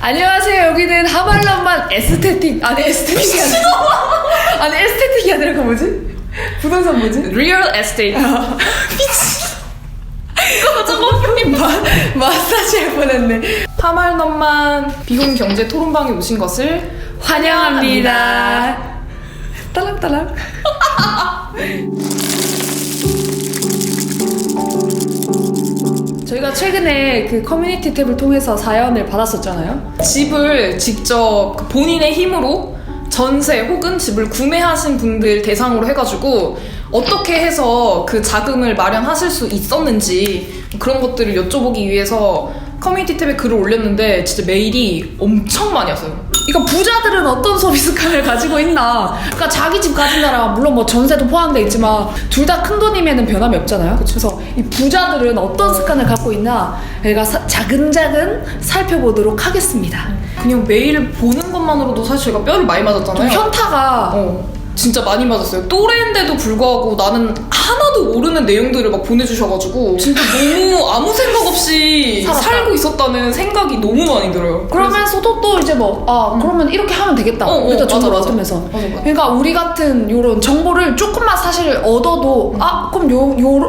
안녕하세요. 여기는 하말럼만 에스테틱이 아니라 에스테틱이 아니라 그 뭐지? 부동산 뭐지? 리얼 에스테이트. 미친. 이거 저거 마사지 할 뻔했네. 하말넘만 비혼 경제 토론방에 오신 것을 환영합니다. 딸랑딸랑. 저희가 최근에 그 커뮤니티 탭을 통해서 사연을 받았었잖아요. 집을 직접 본인의 힘으로 전세 혹은 집을 구매하신 분들 대상으로 해가지고 어떻게 해서 그 자금을 마련하실 수 있었는지 그런 것들을 여쭤보기 위해서 커뮤니티 탭에 글을 올렸는데 진짜 메일이 엄청 많이 왔어요. 그러니까 부자들은 어떤 소비 습관을 가지고 있나. 그러니까 자기 집 가진 사람 물론 뭐 전세도 포함되어 있지만 둘 다 큰 돈이면 변함이 없잖아요. 그래서 이 부자들은 어떤 습관을 갖고 있나 저희가 차근차근 살펴보도록 하겠습니다. 그냥 메일을 보는 것만으로도 사실 제가 뼈를 많이 맞았잖아요. 현타가 진짜 많이 맞았어요. 또래인데도 불구하고 나는 하나도 모르는 내용들을 막 보내주셔가지고 진짜 너무 아무 생각 없이 살고 있었다는 생각이 너무 많이 들어요. 그러면서도 또 이제 그러면 이렇게 하면 되겠다. 우리도 정보를 얻으면서. 맞아. 그러니까 우리 같은 요런 정보를 조금만 사실 얻어도 그럼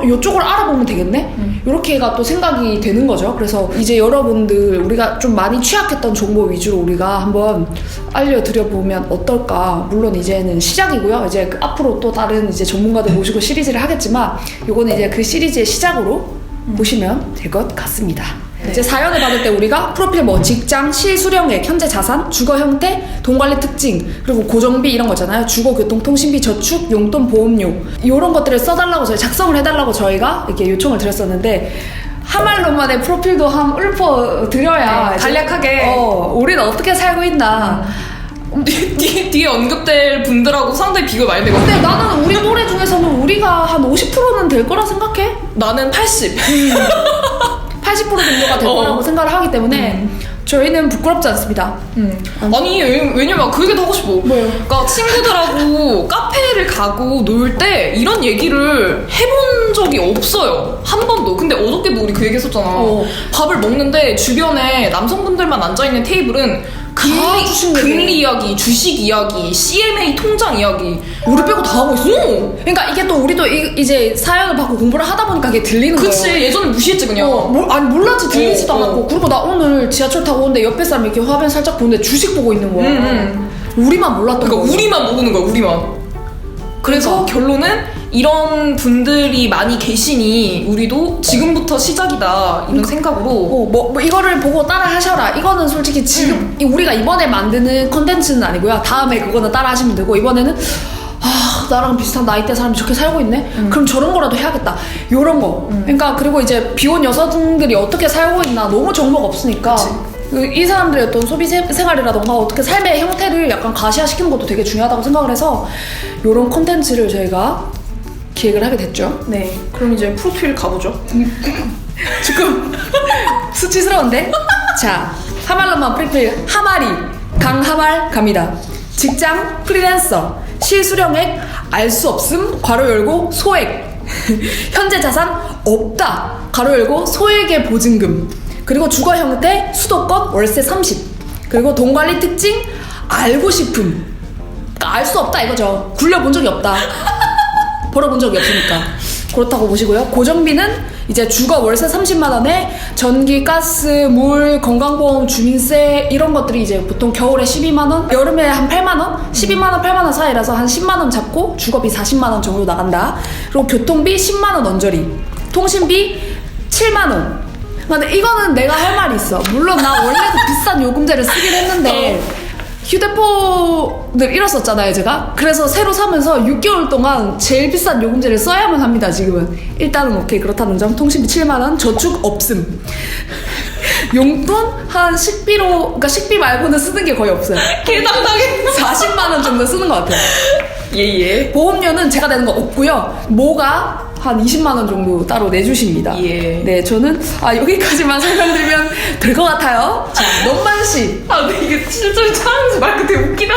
요쪽을 알아보면 되겠네? 요렇게가 또 생각이 되는 거죠. 그래서 이제 여러분들 우리가 좀 많이 취약했던 정보 위주로 우리가 한번 알려드려보면 어떨까. 물론 이제는 시작이고요. 이제 앞으로 또 다른 이제 전문가들 모시고 시리즈를 하겠지만 요거는 이제 그 시리즈의 시작으로 보시면 될 것 같습니다. 네. 이제 사연을 받을 때 우리가 프로필 직장, 실수령액, 현재 자산, 주거 형태, 돈 관리 특징, 그리고 고정비 이런 거잖아요. 주거, 교통, 통신비, 저축, 용돈, 보험료 이런 것들을 써달라고 저희 작성을 해달라고 저희가 이렇게 요청을 드렸었는데 하말롬만의 프로필도 한번 읊어드려야 간략하게 우리는 어떻게 살고 있나. 뒤에 언급될 분들하고 상당히 비교 많이 되거든요. 근데 나는 우리 또래 중에서는 우리가 한 50%는 될 거라 생각해. 나는 80. 80% 정도가 될 거라고 생각을 하기 때문에 저희는 부끄럽지 않습니다. 아니 왜냐면 그 얘기도 하고 싶어. 뭐요? 그러니까 친구들하고 카페를 가고 놀 때 이런 얘기를 해본 적이 없어요. 한 번도. 근데 어저께도 우리 그 얘기 했었잖아. 밥을 먹는데 주변에 남성분들만 앉아있는 테이블은 금리 이야기, 주식 이야기, CMA 통장 이야기 우리 빼고 다 하고 있어. 그러니까 이게 또 우리도 이제 사연을 받고 공부를 하다 보니까 이게 들리는 거예요. 그치. 예전에 무시했지 그냥. 몰랐지. 들리지도 않았고. 그리고 나 오늘 지하철 타고 오는데 옆에 사람이 이렇게 화면 살짝 보는데 주식 보고 있는 거야. 우리만 몰랐던 거야. 그러니까 우리만 모르는 거야. 우리만. 그래서 결론은 이런 분들이 많이 계시니 우리도 지금부터 시작이다 이런 생각으로 이거를 보고 따라 하셔라. 이거는 솔직히 지금 우리가 이번에 만드는 컨텐츠는 아니고요. 다음에 그거는 따라 하시면 되고 이번에는 나랑 비슷한 나이대 사람이 저렇게 살고 있네? 그럼 저런 거라도 해야겠다. 요런 거. 그러니까 그리고 이제 비혼 여성들이 어떻게 살고 있나 너무 정보가 없으니까 이 사람들의 어떤 소비 생활이라던가 어떻게 삶의 형태를 약간 가시화시키는 것도 되게 중요하다고 생각을 해서 요런 컨텐츠를 저희가 기획을 하게 됐죠. 네. 그럼 이제 프로필 가보죠. 조금 수치스러운데? 자, 하말럼만 프로필 하마리 강하말 갑니다. 직장 프리랜서 실수령액 알 수 없음 괄호 열고 소액 현재 자산 없다 괄호 열고 소액의 보증금 그리고 주거 형태 수도권 월세 30 그리고 돈 관리 특징 알고 싶음 그러니까 알 수 없다 이거죠. 굴려본 적이 없다. 벌어본 적이 없으니까 그렇다고 보시고요. 고정비는 이제 주거 월세 30만 원에 전기, 가스, 물, 건강보험, 주민세 이런 것들이 이제 보통 겨울에 12만 원, 여름에 한 8만 원, 12만 원, 8만 원 사이라서 한 10만 원 잡고 주거비 40만 원 정도 나간다. 그리고 교통비 10만 원 언저리, 통신비 7만 원. 근데 이거는 내가 할 말이 있어. 물론 나 원래도 비싼 요금제를 쓰긴 했는데 휴대폰을 잃었었잖아요 제가. 그래서 새로 사면서 6개월 동안 제일 비싼 요금제를 써야만 합니다 지금은. 일단은 오케이 그렇다는 점. 통신비 7만원 저축 없음. 용돈 한 식비로 그러니까 식비 말고는 쓰는 게 거의 없어요. 개당당해. 40만원 정도 쓰는 것 같아요. 예예. 보험료는 제가 내는 거 없고요. 뭐가 한 20만원 정도 따로 내주십니다. 예. 네, 저는 여기까지만 설명드리면 될 것 같아요. 자, 넘만씨. 근데 이게 실제로 촬영에서 말 되게 웃기다.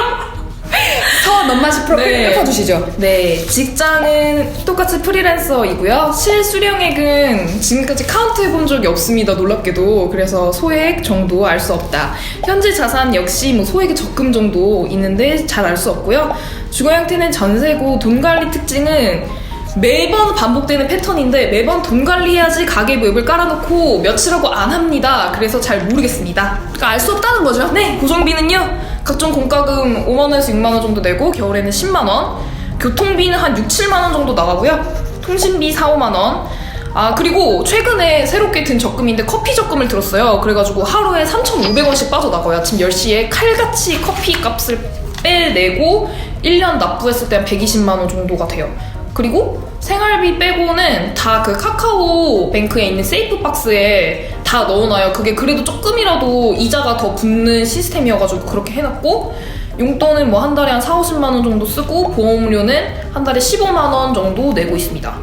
서원 넘마시 프로필 네. 읊어주시죠. 네, 직장은 똑같이 프리랜서이고요. 실수령액은 지금까지 카운트 해본 적이 없습니다. 놀랍게도. 그래서 소액 정도 알 수 없다. 현재 자산 역시 뭐 소액의 적금 정도 있는데 잘 알 수 없고요. 주거 형태는 전세고 돈 관리 특징은 매번 반복되는 패턴인데 매번 돈 관리해야지 가계부업을 깔아놓고 며칠하고 안 합니다. 그래서 잘 모르겠습니다. 그러니까 알 수 없다는 거죠. 네, 고정비는요. 각종 공과금 5만원에서 6만원 정도 내고 겨울에는 10만원, 교통비는 한 6, 7만원 정도 나가고요. 통신비 4, 5만원. 아, 그리고 최근에 새롭게 든 적금인데 커피 적금을 들었어요. 그래가지고 하루에 3,500원씩 빠져나가요. 아침 10시에 칼같이 커피 값을 빼내고 1년 납부했을 때 한 120만원 정도가 돼요. 그리고 생활비 빼고는 다 그 카카오뱅크에 있는 세이프박스에 다 넣어놔요. 그게 그래도 조금이라도 이자가 더 붙는 시스템이어가지고 그렇게 해놨고, 용돈은 뭐 한 달에 한 4, 50만원 정도 쓰고 보험료는 한 달에 15만원 정도 내고 있습니다.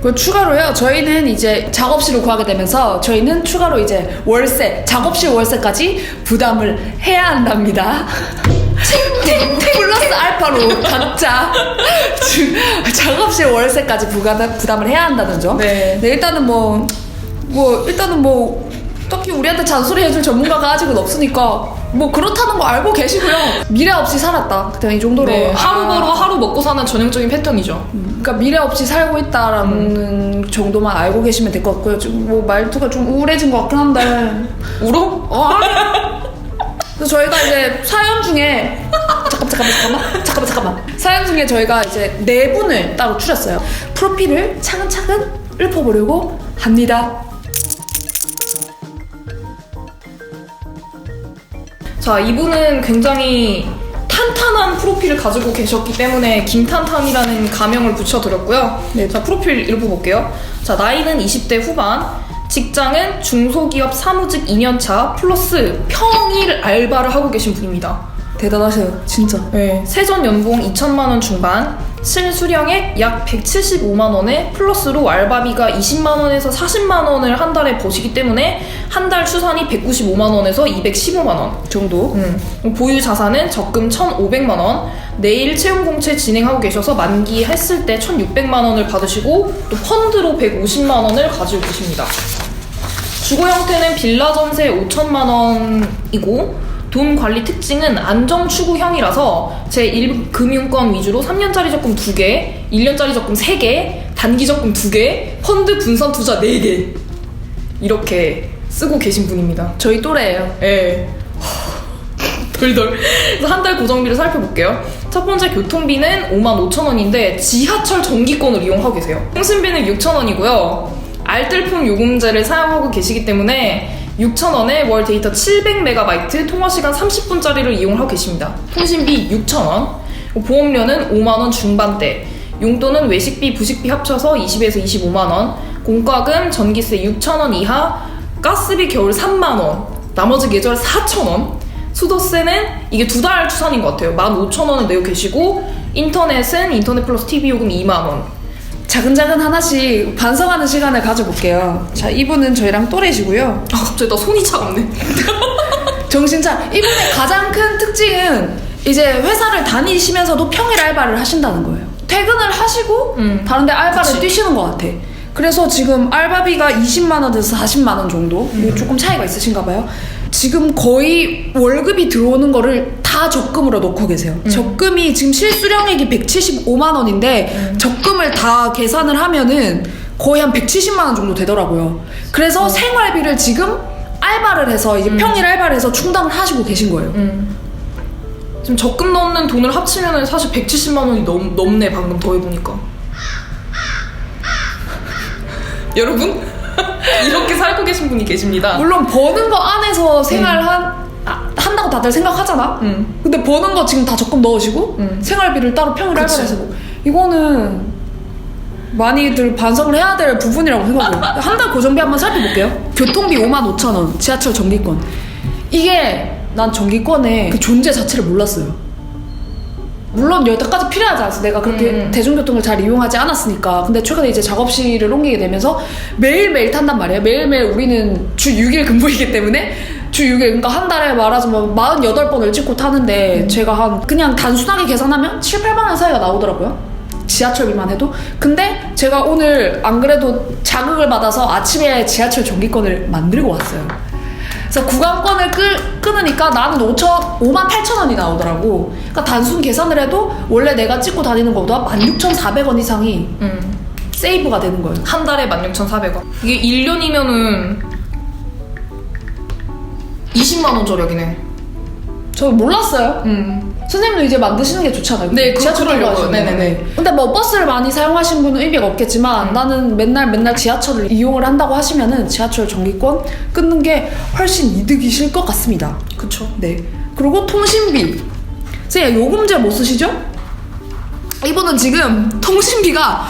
그 추가로요. 저희는 이제 작업실을 구하게 되면서 저희는 추가로 이제 월세, 작업실 월세까지 부담을 해야 한답니다. 플러스 알파로 각자 작업실 월세까지 부담을 해야 한다는 점. 네. 일단은 일단은 딱히 우리한테 잔소리 해줄 전문가가 아직은 없으니까 뭐 그렇다는 거 알고 계시고요. 미래 없이 살았다. 그냥 이 정도로. 네, 하루 벌어 하루 먹고 사는 전형적인 패턴이죠. 그러니까 미래 없이 살고 있다라는 정도만 알고 계시면 될 것 같고요. 지금 뭐 말투가 좀 우울해진 것 같긴 한데. 울어? 아니. 그래서 저희가 이제 사연 중에 잠깐만. 사연 중에 저희가 이제 4분을 따로 추렸어요. 프로필을 차근차근 읊어보려고 합니다. 자, 이분은 굉장히 탄탄한 프로필을 가지고 계셨기 때문에 김탄탄이라는 가명을 붙여드렸고요. 네. 자, 프로필 읽어볼게요. 자, 나이는 20대 후반, 직장은 중소기업 사무직 2년차 플러스 평일 알바를 하고 계신 분입니다. 대단하셔요, 진짜. 네, 세전 연봉 2천만원 중반, 실수령액 약 175만원에 플러스로 알바비가 20만원에서 40만원을 한 달에 버시기 때문에 한 달 추산이 195만원에서 215만원 정도. 보유 자산은 적금 1,500만원, 내일 채용 공채 진행하고 계셔서 만기했을 때 1,600만원을 받으시고 또 펀드로 150만원을 가지고 계십니다. 주거 형태는 빌라 전세 5천만원이고 돈 관리 특징은 안정 추구형이라서 제1금융권 위주로 3년짜리 적금 2개, 1년짜리 적금 3개, 단기 적금 2개, 펀드 분산 투자 4개 이렇게 쓰고 계신 분입니다. 저희 또래예요. 예. 덜덜. 그래서 한 달 고정비를 살펴볼게요. 첫 번째 교통비는 55,000원인데 지하철 정기권을 이용하고 계세요. 통신비는 6,000원이고요. 알뜰폰 요금제를 사용하고 계시기 때문에 6,000원에 월 데이터 700MB, 통화시간 30분짜리를 이용하고 계십니다. 통신비 6,000원, 보험료는 5만원 중반대, 용돈은 외식비, 부식비 합쳐서 20에서 25만원, 공과금, 전기세 6,000원 이하, 가스비 겨울 3만원, 나머지 계절 4,000원, 수도세는 이게 2달 추산인 것 같아요. 15,000원을 내고 계시고, 인터넷은 인터넷 플러스 TV 요금 2만원. 차근차근 하나씩 반성하는 시간을 가져볼게요. 자, 이분은 저희랑 또래시고요. 아, 갑자기 나 손이 차갑네. 정신차. 이분의 가장 큰 특징은 이제 회사를 다니시면서도 평일 알바를 하신다는 거예요. 퇴근을 하시고 다른 데 알바를 그치. 뛰시는 것 같아. 그래서 지금 알바비가 20만 원에서 40만 원 정도. 이게 조금 차이가 있으신가 봐요. 지금 거의 월급이 들어오는 거를 다 적금으로 넣고 계세요. 적금이 지금 실수령액이 175만 원인데 적금을 다 계산을 하면은 거의 한 170만 원 정도 되더라고요. 그래서 생활비를 지금 알바를 해서 이제 평일 알바를 해서 충당을 하시고 계신 거예요. 지금 적금 넣는 돈을 합치면 사실 170만 원이 넘네. 방금 더 해보니까. 여러분 이렇게 살고 계신 분이 계십니다. 물론 버는 거 안에서 한다고 다들 생각하잖아. 근데 버는 거 지금 다 적금 넣으시고 생활비를 따로 평일 알바를 해서 이거는 많이들 반성을 해야 될 부분이라고 생각해요. 한 달 고정비 한번 살펴볼게요. 교통비 55,000원, 지하철 정기권. 이게 난 정기권의 그 존재 자체를 몰랐어요. 물론 여태까지 필요하지 않았어. 내가 그렇게 대중교통을 잘 이용하지 않았으니까. 근데 최근에 이제 작업실을 옮기게 되면서 매일매일 탄단 말이에요. 매일매일 우리는 주 6일 근무이기 때문에 주 주 6일, 그러니까 한 달에 말하자면 48번을 찍고 타는데 제가 한 그냥 단순하게 계산하면 7, 8만 원 사이가 나오더라고요. 지하철비만 해도. 근데 제가 오늘 안 그래도 자극을 받아서 아침에 지하철 정기권을 만들고 왔어요. 그래서 구간권을 끊으니까 나는 5만 8천 원이 나오더라고. 그러니까 단순 계산을 해도 원래 내가 찍고 다니는 것보다 16,400원 이상이 세이브가 되는 거예요. 한 달에 16,400원. 이게 1년이면은 20만 원 저력이네. 저 몰랐어요. 선생님도 이제 만드시는 게 좋잖아요. 네, 지하철로 그러려고요. 네네네. 근데 뭐 버스를 많이 사용하신 분은 의미가 없겠지만 나는 맨날 지하철을 이용을 한다고 하시면은 지하철 정기권 끊는 게 훨씬 이득이실 것 같습니다. 그쵸. 네. 그리고 통신비. 선생님 요금제 못 쓰시죠? 이분은 지금 통신비가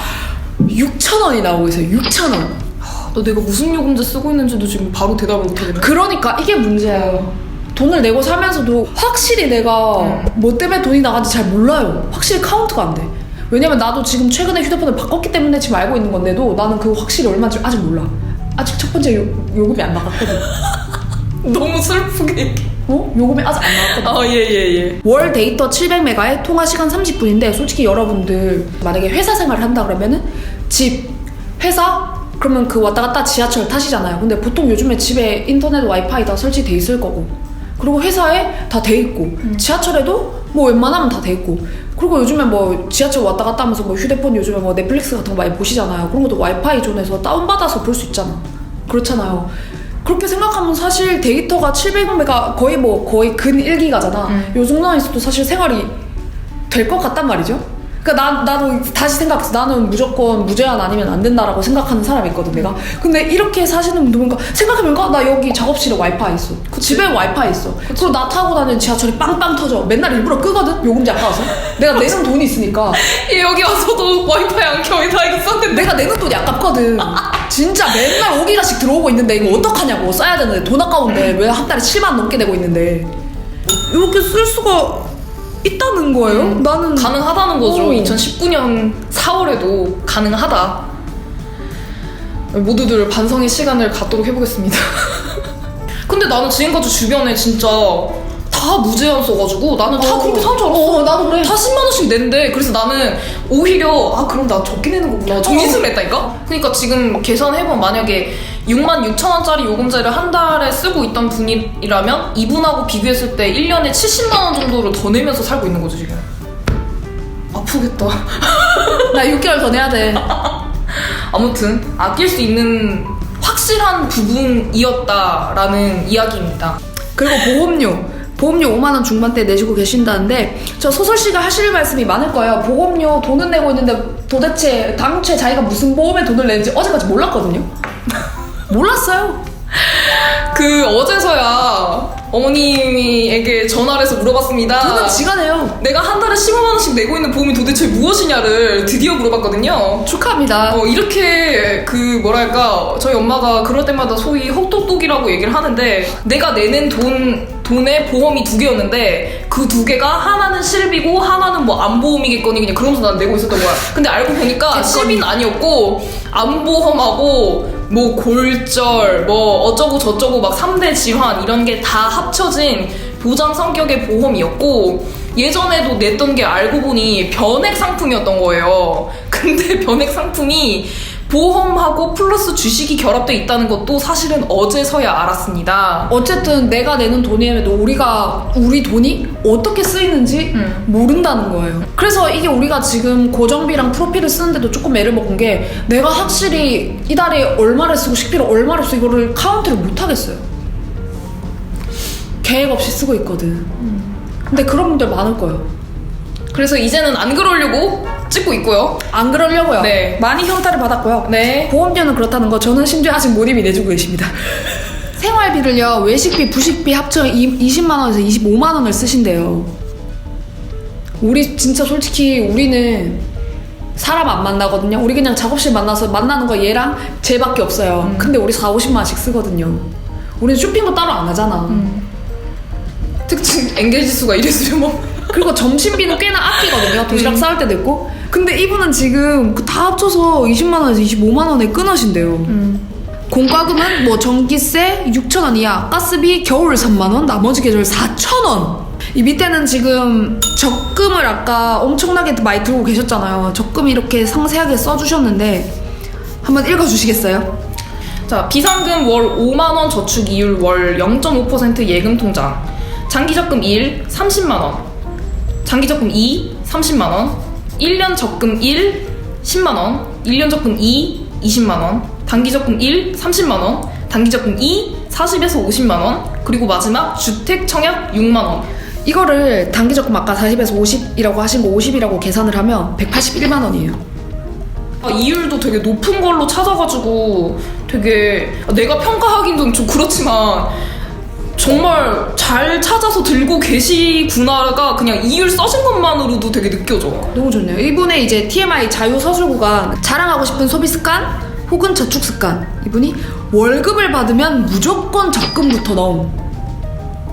6,000원이 나오고 있어요. 6,000원. 너 내가 무슨 요금제 쓰고 있는지도 지금 바로 대답을 못하겠네. 그러니까 이게 문제예요. 돈을 내고 살면서도 확실히 내가 뭐 때문에 돈이 나간지 잘 몰라요. 확실히 카운트가 안 돼. 왜냐면 나도 지금 최근에 휴대폰을 바꿨기 때문에 지금 알고 있는 건데도 나는 그거 확실히 얼마인지 아직 몰라. 아직 첫 번째 요금이 안 나갔거든. 너무 슬프게. 요금이 아직 안 나왔거든. 예. 월 데이터 700메가에 통화 시간 30분인데 솔직히 여러분들 만약에 회사 생활을 한다 그러면은 집, 회사, 그러면 그 왔다 갔다 지하철 타시잖아요. 근데 보통 요즘에 집에 인터넷 와이파이 다 설치돼 있을 거고, 그리고 회사에 다 돼 있고, 지하철에도 뭐 웬만하면 다 돼 있고, 그리고 요즘에 뭐 지하철 왔다 갔다 하면서 뭐 휴대폰 요즘에 뭐 넷플릭스 같은 거 많이 보시잖아요. 그런 것도 와이파이 존에서 다운받아서 볼 수 있잖아. 그렇잖아요. 그렇게 생각하면 사실 데이터가 700메가 거의 근 1기가잖아. 요 정도만 있어도 사실 생활이 될 것 같단 말이죠. 그러니까 나도 다시 생각했어. 나는 무조건 무제한 아니면 안 된다라고 생각하는 사람이 있거든, 내가. 근데 이렇게 사시는 분들 보니까 생각해보니까 나 여기 작업실에 와이파이 있어. 집에 와이파이 있어. 그리고 나 타고 다니는 지하철이 빵빵 터져. 맨날 일부러 끄거든, 요금제 아까워서. 내가 내는 돈이 있으니까. 여기 와서도 와이파이 안 켜. 다 있었는데. 내가 내는 돈이 아깝거든. 진짜 맨날 5기가씩 들어오고 있는데 이거 어떡하냐고. 써야 되는데 돈 아까운데 왜 한 달에 7만 넘게 내고 있는데 이렇게 쓸 수가 있다는 거예요? 나는 가능하다는 거죠. 2019년 4월에도 가능하다. 모두들 반성의 시간을 갖도록 해보겠습니다. 근데 나는 지금까지 주변에 진짜 다 무제한 써가지고 나는 다 그렇게 사는 줄 알았어. 나도 그래. 다 10만 원씩 낸대. 그래서 나는 오히려 그럼 나 적게 내는 거구나. 정신을 냈다니까? 그러니까 지금 계산해보면 만약에 66,000원짜리 요금제를 한 달에 쓰고 있던 분이라면 이분하고 비교했을 때 1년에 70만 원 정도를 더 내면서 살고 있는 거죠, 지금. 아프겠다. 나 6개월 더 내야 돼. 아무튼 아낄 수 있는 확실한 부분이었다라는 이야기입니다. 그리고 보험료 5만원 중반대 내시고 계신다는데 저 소설씨가 하실 말씀이 많을 거예요. 보험료 돈은 내고 있는데 도대체 당초에 자기가 무슨 보험에 돈을 내는지 어제까지 몰랐거든요. 몰랐어요. 어제서야 어머님에게 전화를 해서 물어봤습니다. 돈은 지가 내요. 내가 한 달에 15만 원씩 내고 있는 보험이 도대체 무엇이냐를 드디어 물어봤거든요. 축하합니다. 이렇게 저희 엄마가 그럴 때마다 소위 헛똑똑이라고 얘기를 하는데 내가 내는 돈의 보험이 2개였는데 그 2개가 하나는 실비고 하나는 뭐 암보험이겠거니 그냥 그러면서 난 내고 있었던 거야. 근데 알고 보니까 실비는 아니었고 암보험하고 뭐 골절 뭐 어쩌고 저쩌고 막 3대 질환 이런 게 다 합쳐진 보장 성격의 보험이었고 예전에도 냈던 게 알고 보니 변액 상품이었던 거예요. 근데 변액 상품이 보험하고 플러스 주식이 결합돼 있다는 것도 사실은 어제서야 알았습니다. 어쨌든 내가 내는 돈임에도 우리 돈이 어떻게 쓰이는지 모른다는 거예요. 그래서 이게 우리가 지금 고정비랑 프로필을 쓰는데도 조금 애를 먹은 게 내가 확실히 이달에 얼마를 쓰고 식비를 얼마를 쓰고 이거를 카운트를 못 하겠어요. 계획 없이 쓰고 있거든. 근데 그런 분들 많을 거예요. 그래서 이제는 안 그러려고 찍고 있고요. 안 그러려고요. 네. 많이 현타를 받았고요. 네. 보험료는 그렇다는 거 저는 심지어 아직 모님이 내주고 계십니다. 생활비를요, 외식비, 부식비 합쳐 20만 원에서 25만 원을 쓰신대요. 우리 진짜 솔직히 우리는 사람 안 만나거든요. 우리 그냥 작업실 만나서 만나는 거 얘랑 쟤밖에 없어요. 근데 우리 40-50만 원씩 쓰거든요. 우리는 쇼핑도 따로 안 하잖아. 특징 엔게지 수가 이랬으면 뭐. 그리고 점심비는 꽤나 아끼거든요. 도시락 싸울 때도 있고. 근데 이분은 지금 다 합쳐서 20만 원에서 25만 원에 끊으신대요. 공과금은 뭐 전기세 6,000원 이하, 가스비 겨울 3만원, 나머지 계절 4,000원. 이 밑에는 지금 적금을 아까 엄청나게 많이 들고 계셨잖아요. 적금 이렇게 상세하게 써주셨는데 한번 읽어주시겠어요? 자, 비상금 월 5만원 저축 이율 월 0.5% 예금 통장. 장기적금 1, 30만원. 장기적금 2, 30만원. 1년 적금 1, 10만원. 1년 적금 2, 20만원. 단기적금 1, 30만원. 단기적금 2, 40에서 50만원. 그리고 마지막 주택 청약 6만원. 이거를 단기적금 아까 40에서 50이라고 하신 거 50이라고 계산을 하면 181만원이에요. 이율도 되게 높은 걸로 찾아가지고 되게 내가 평가하기는 좀 그렇지만 정말 잘 찾아서 들고 계시구나가 그냥 이율 써진 것만으로도 되게 느껴져. 너무 좋네요. 이분의 이제 TMI 자유서술구간 자랑하고 싶은 소비 습관 혹은 저축 습관. 이분이 월급을 받으면 무조건 적금부터 넣음.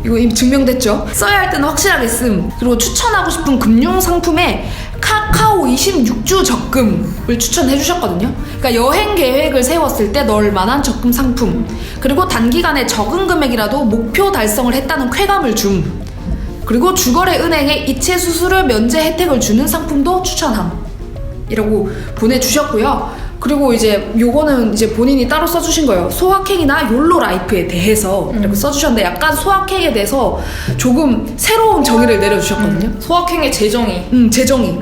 이거 이미 증명됐죠? 써야 할 때는 확실하게 씀. 그리고 추천하고 싶은 금융 상품에 카카오 26주 적금을 추천해 주셨거든요. 그러니까 여행 계획을 세웠을 때 넣을 만한 적금 상품. 그리고 단기간에 적은 금액이라도 목표 달성을 했다는 쾌감을 줌. 그리고 주거래 은행에 이체 수수료 면제 혜택을 주는 상품도 추천함. 이라고 보내주셨고요. 그리고 이제 요거는 이제 본인이 따로 써주신 거예요. 소확행이나 욜로 라이프에 대해서 이렇게 써주셨는데 약간 소확행에 대해서 조금 새로운 정의를 내려주셨거든요. 소확행의 재정의. 재정의.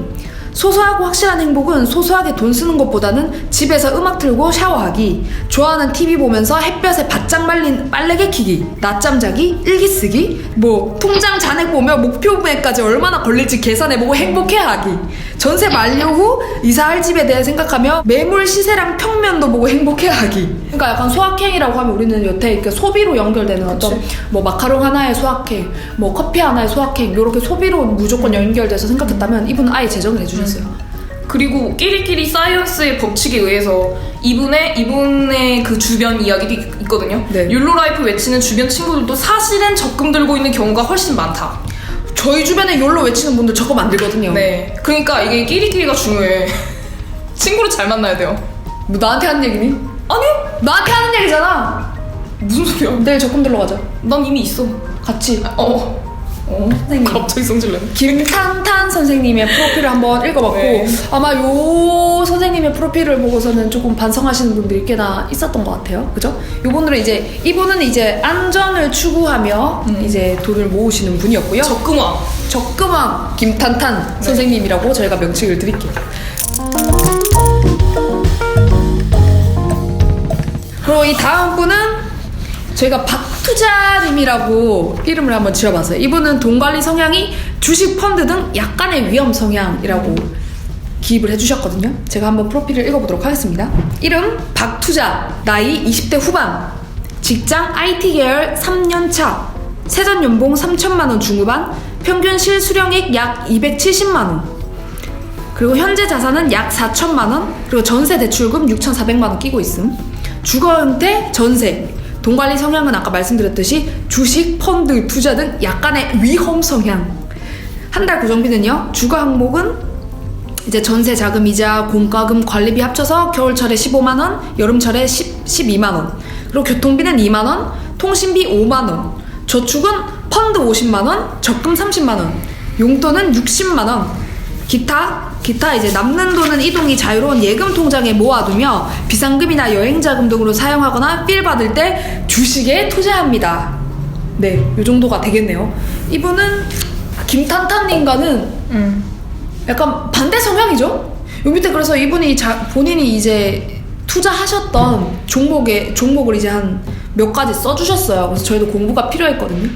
소소하고 확실한 행복은 소소하게 돈 쓰는 것보다는 집에서 음악 틀고 샤워하기, 좋아하는 TV 보면서 햇볕에 바짝 말린 빨래개 키기, 낮잠 자기, 일기 쓰기, 뭐 통장 잔액 보며 목표 금액까지 얼마나 걸릴지 계산해보고 행복해하기, 전세 만료 후 이사할 집에 대해 생각하며 매물 시세랑 평면도 보고 행복해하기. 그러니까 약간 소확행이라고 하면 우리는 여태 이렇게 소비로 연결되는 어떤 뭐 마카롱 하나의 소확행, 뭐 커피 하나의 소확행, 이렇게 소비로 무조건 연결돼서 생각했다면 이분은 아예 재정을 해주셨어요. 그리고 끼리끼리 사이언스의 법칙에 의해서 이분의 그 주변 이야기도 있거든요. 네. 율로라이프 외치는 주변 친구들도 사실은 적금 들고 있는 경우가 훨씬 많다. 저희 주변에 욜로 외치는 분들 적금 안 들거든요. 네. 그러니까 이게 끼리끼리가 중요해. 친구를 잘 만나야 돼요. 뭐 나한테 하는 얘기니? 아니요. 나한테 하는 얘기잖아. 무슨 소리야? 내일 적금 들러 가자. 난 이미 있어. 같이. 선생님. 갑자기 성질내. 김탄탄 선생님의 프로필을 한번 읽어봤고 네. 아마 요 선생님의 프로필을 보고서는 조금 반성하시는 분들이 꽤나 있었던 것 같아요. 그죠? 요분들은 이분은 이제 안전을 추구하며 이제 돈을 모으시는 분이었고요. 적금왕 김탄탄 선생님이라고 저희가 명칭을 드릴게요. 그리고 이 다음 분은 저희가 박투자님이라고 이름을 한번 지어봤어요. 이분은 돈 관리 성향이 주식, 펀드 등 약간의 위험 성향이라고 기입을 해주셨거든요. 제가 한번 프로필을 읽어보도록 하겠습니다. 이름 박투자, 나이 20대 후반, 직장 IT 계열 3년차, 세전 연봉 3천만원 중후반, 평균 실수령액 약 270만원, 그리고 현재 자산은 약 4천만원, 그리고 전세 대출금 6,400만원 끼고 있음. 주거 형태, 전세. 돈 관리 성향은 아까 말씀드렸듯이 주식, 펀드, 투자 등 약간의 위험 성향. 한 달 고정비는요, 주거 항목은 이제 전세 자금 이자 공과금 관리비 합쳐서 겨울철에 15만원, 여름철에 12만원, 그리고 교통비는 2만원, 통신비 5만원, 저축은 펀드 50만원, 적금 30만원, 용돈은 60만원, 기타 이제 남는 돈은 이동이 자유로운 예금 통장에 모아두며 비상금이나 여행자금 등으로 사용하거나 필 받을 때 주식에 투자합니다. 네, 요 정도가 되겠네요. 이분은 김탄탄님과는 약간 반대 성향이죠? 요 밑에 그래서 이분이 본인이 이제 투자하셨던 종목을 이제 한 몇 가지 써주셨어요. 그래서 저희도 공부가 필요했거든요.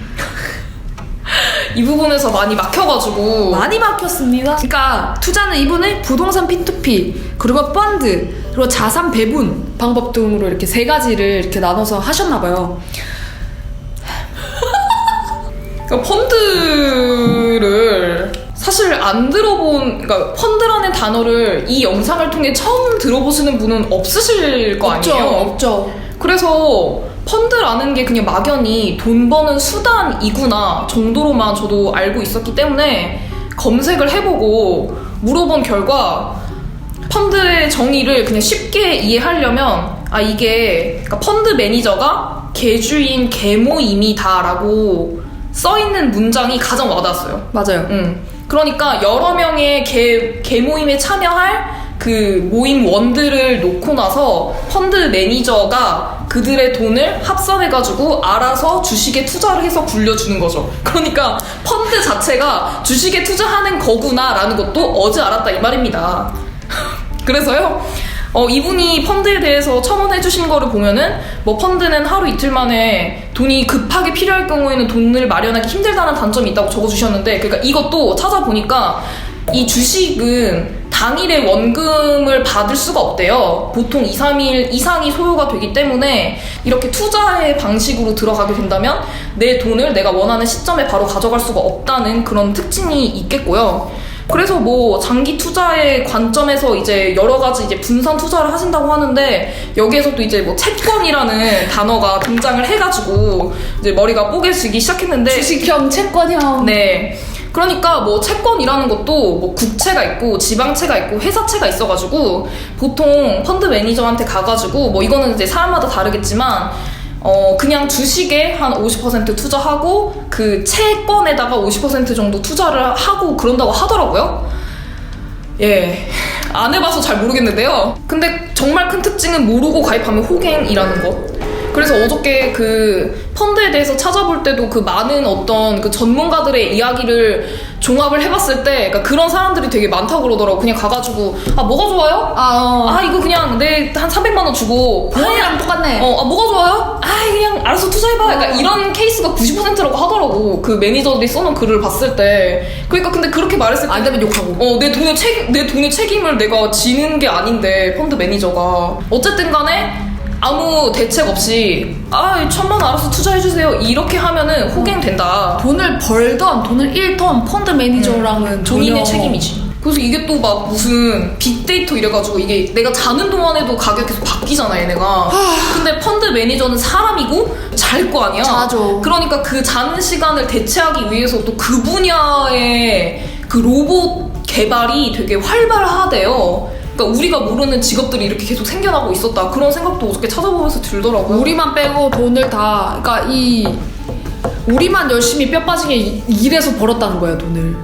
이 부분에서 많이 막혀가지고. 많이 막혔습니다. 그러니까 투자는 이분의 부동산 P2P, 그리고 펀드, 그리고 자산 배분 방법 등으로 이렇게 세 가지를 이렇게 나눠서 하셨나봐요. 그러니까 펀드를 사실 안 그러니까 펀드라는 단어를 이 영상을 통해 처음 들어보시는 분은 없으실 거 아니에요? 없죠. 그래서 펀드라는 게 그냥 막연히 돈 버는 수단이구나 정도로만 저도 알고 있었기 때문에 검색을 해보고 물어본 결과 펀드의 정의를 그냥 쉽게 이해하려면 이게 그러니까 펀드 매니저가 개주인 개모임이다라고 써있는 문장이 가장 와닿았어요. 맞아요. 그러니까 여러 명의 개모임에 참여할 그 모임 원들을 놓고 나서 펀드 매니저가 그들의 돈을 합산해가지고 알아서 주식에 투자를 해서 굴려주는 거죠. 그러니까 펀드 자체가 주식에 투자하는 거구나라는 것도 어제 알았다 이 말입니다. 그래서요, 이분이 펀드에 대해서 첨언해주신 거를 보면은 뭐 펀드는 하루 이틀 만에 돈이 급하게 필요할 경우에는 돈을 마련하기 힘들다는 단점이 있다고 적어주셨는데, 그러니까 이것도 찾아보니까 이 주식은 당일에 원금을 받을 수가 없대요. 보통 2, 3일 이상이 소요가 되기 때문에 이렇게 투자의 방식으로 들어가게 된다면 내 돈을 내가 원하는 시점에 바로 가져갈 수가 없다는 그런 특징이 있겠고요. 그래서 뭐 장기 투자의 관점에서 이제 여러 가지 이제 분산 투자를 하신다고 하는데, 여기에서 또 이제 뭐 채권이라는 단어가 등장을 해가지고 이제 머리가 뽀개지기 시작했는데, 주식형, 채권형. 네. 그러니까 뭐 채권이라는 것도 뭐 국채가 있고 지방채가 있고 회사채가 있어가지고 보통 펀드 매니저한테 가가지고 뭐 이거는 이제 사람마다 다르겠지만 그냥 주식에 한 50% 투자하고 그 채권에다가 50% 정도 투자를 하고 그런다고 하더라고요. 예, 안 해봐서 잘 모르겠는데요. 근데 정말 큰 특징은 모르고 가입하면 호갱이라는 것. 그래서 어저께 그 펀드에 대해서 찾아볼 때도 그 많은 어떤 그 전문가들의 이야기를 종합을 해봤을 때, 그러니까 그런 사람들이 되게 많다고 그러더라고. 그냥 가가지고 뭐가 좋아요? 이거 그냥 내 한 300만 원 주고 보험이랑 똑같네. 뭐가 좋아요? 그냥 알아서 투자해봐. 그러니까 이런 케이스가 90%라고 하더라고. 그 매니저들이 써놓은 글을 봤을 때. 그러니까 근데 그렇게 말했을 때 안 되면 욕하고. 내 돈의 책임을 내가 지는 게 아닌데 펀드 매니저가 어쨌든 간에 아무 대책 없이 1,000만 원 알아서 투자해주세요 이렇게 하면은 호갱된다. 돈을 벌던 돈을 잃던 펀드 매니저랑은 본인의 전혀... 책임이지. 그래서 이게 또 막 무슨 빅데이터 이래가지고 이게 내가 자는 동안에도 가격이 계속 바뀌잖아 얘네가. 근데 펀드 매니저는 사람이고 잘 거 아니야. 자죠. 그러니까 그 자는 시간을 대체하기 위해서 또 그 분야의 그 로봇 개발이 되게 활발하대요. 그러니까 우리가 모르는 직업들이 이렇게 계속 생겨나고 있었다, 그런 생각도 어저께 찾아보면서 들더라고요. 우리만 빼고 돈을 다, 그러니까 우리만 열심히 뼈 빠지게 일해서 벌었다는 거야, 돈을.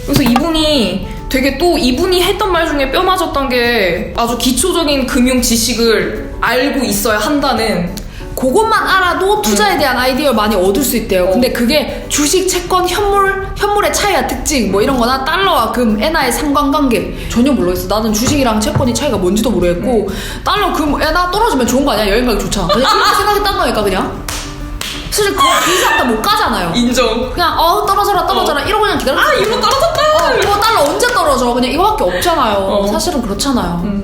그래서 이분이 되게 또 이분이 했던 말 중에 뼈 맞았던 게 아주 기초적인 금융 지식을 알고 있어야 한다는. 그것만 알아도 투자에 대한 아이디어를 많이 얻을 수 있대요. 근데 그게 주식, 채권, 현물의 차이와 특징 뭐 이런 거나 달러와 금, 엔화의 상관관계 전혀 모르겠어. 나는 주식이랑 채권이 차이가 뭔지도 모르겠고 달러, 금, 엔화 떨어지면 좋은 거 아니야? 여행 가기 좋잖아. 그냥 이렇게 생각했단 거니까 그냥. 사실 그 이상 다 못 가잖아요. 인정. 그냥 떨어져라 이러고 그냥 기다려. 이거 떨어졌다. 이거 달러 언제 떨어져? 그냥 이거밖에 없잖아요. 사실은 그렇잖아요.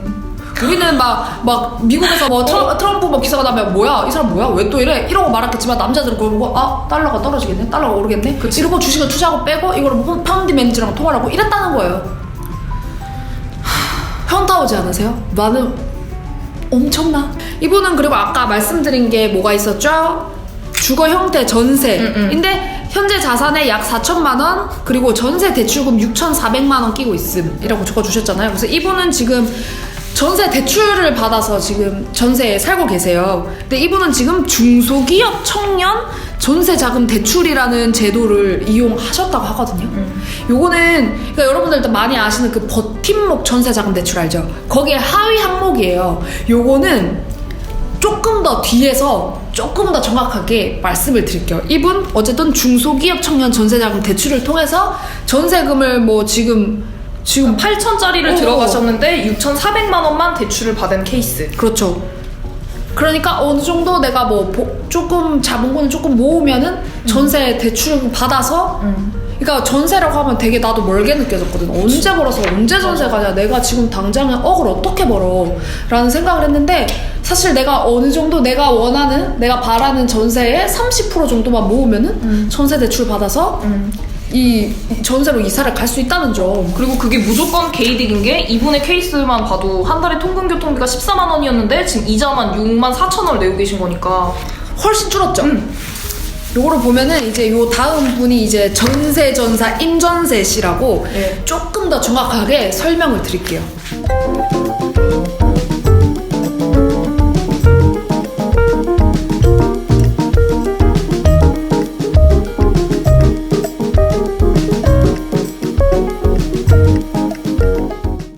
우리는 막 미국에서 뭐 트럼프 뭐 기사가 나면 뭐야 이 사람 뭐야 왜 또 이래 이러고 말았겠지만, 남자들은 그걸 보고 달러가 떨어지겠네, 달러가 오르겠네, 그치. 이러고 주식을 투자하고 빼고 이거를 뭐 파운드 매니저랑 통화를 하고 이랬다는 거예요. 현타 오지 않으세요? 나는 엄청나. 이분은 그리고 아까 말씀드린 게 뭐가 있었죠? 주거 형태 전세인데 현재 자산에 약 4천만 원, 그리고 전세 대출금 6,400만 원 끼고 있음 이라고 적어주셨잖아요. 그래서 이분은 지금 전세 대출을 받아서 지금 전세에 살고 계세요. 근데 이분은 지금 중소기업 청년 전세자금 대출이라는 제도를 이용하셨다고 하거든요. 요거는 그러니까 여러분들도 많이 아시는 그 버팀목 전세자금 대출 알죠? 거기에 하위 항목이에요. 요거는 조금 더 뒤에서 조금 더 정확하게 말씀을 드릴게요. 이분 어쨌든 중소기업 청년 전세자금 대출을 통해서 전세금을 뭐 지금 8천짜리를 들어가셨는데 6,400만 원만 대출을 받은 케이스. 그렇죠. 그러니까 어느 정도 내가 뭐 조금 자본금을 조금 모으면은 전세 대출 받아서 그러니까 전세라고 하면 되게 나도 멀게 느껴졌거든. 언제 벌어서 언제 전세 가냐, 내가 지금 당장에 억을 어떻게 벌어 라는 생각을 했는데, 사실 내가 어느 정도 내가 원하는 내가 바라는 전세의 30% 정도만 모으면은 전세 대출 받아서 이 전세로 이사를 갈 수 있다는 점. 그리고 그게 무조건 개이득인 게, 이분의 케이스만 봐도 한 달에 통근교통비가 14만 원이었는데 지금 이자만 6만 4천 원을 내고 계신 거니까 훨씬 줄었죠. 요거를 보면은 이제 요 다음 분이 이제 전세전사 임전세 씨라고 네. 조금 더 정확하게 설명을 드릴게요.